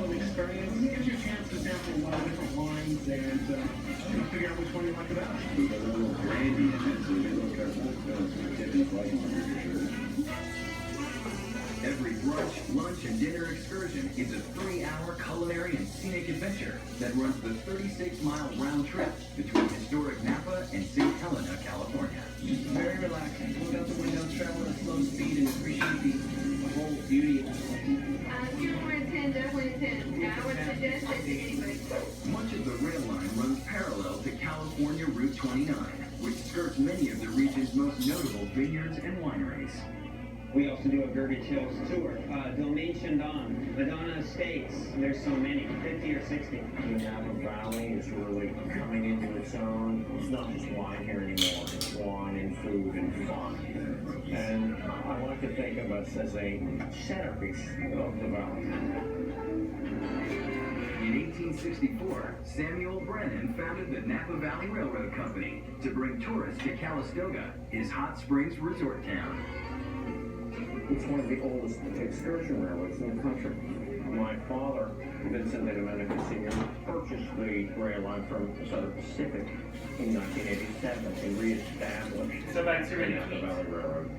of experience. It gives you a chance to sample a lot of different wines and figure out which one you like the best. With a little brandy in it, so you look careful. It's like on your shirt. Every brunch, lunch, and dinner excursion is a 3-hour culinary and scenic adventure that runs the 36-mile round trip between historic Napa and St. Helena, California. Very relaxing. Look out the window, travel at a slow speed, and appreciate the whole beauty of the city. Here's one in 10, definitely a 10. I would suggest it to anybody. Much of the rail line runs parallel to California Route 29, which skirts many of the region's most notable vineyards and wineries. We also do a Burbage Hills tour. Domaine Chandon, Madonna Estates. There's so many, 50 or 60. The Napa Valley is really coming into its own. It's not just wine here anymore. It's wine and food and fun. And I like to think of us as a centerpiece of the valley. In 1864, Samuel Brennan founded the Napa Valley Railroad Company to bring tourists to Calistoga, his hot springs resort town. It's one of the oldest excursion railroads in the country. My father, Vincent de Domenico Sr., purchased the rail line from Southern Pacific in 1987 and reestablished the Napa Valley Railroad.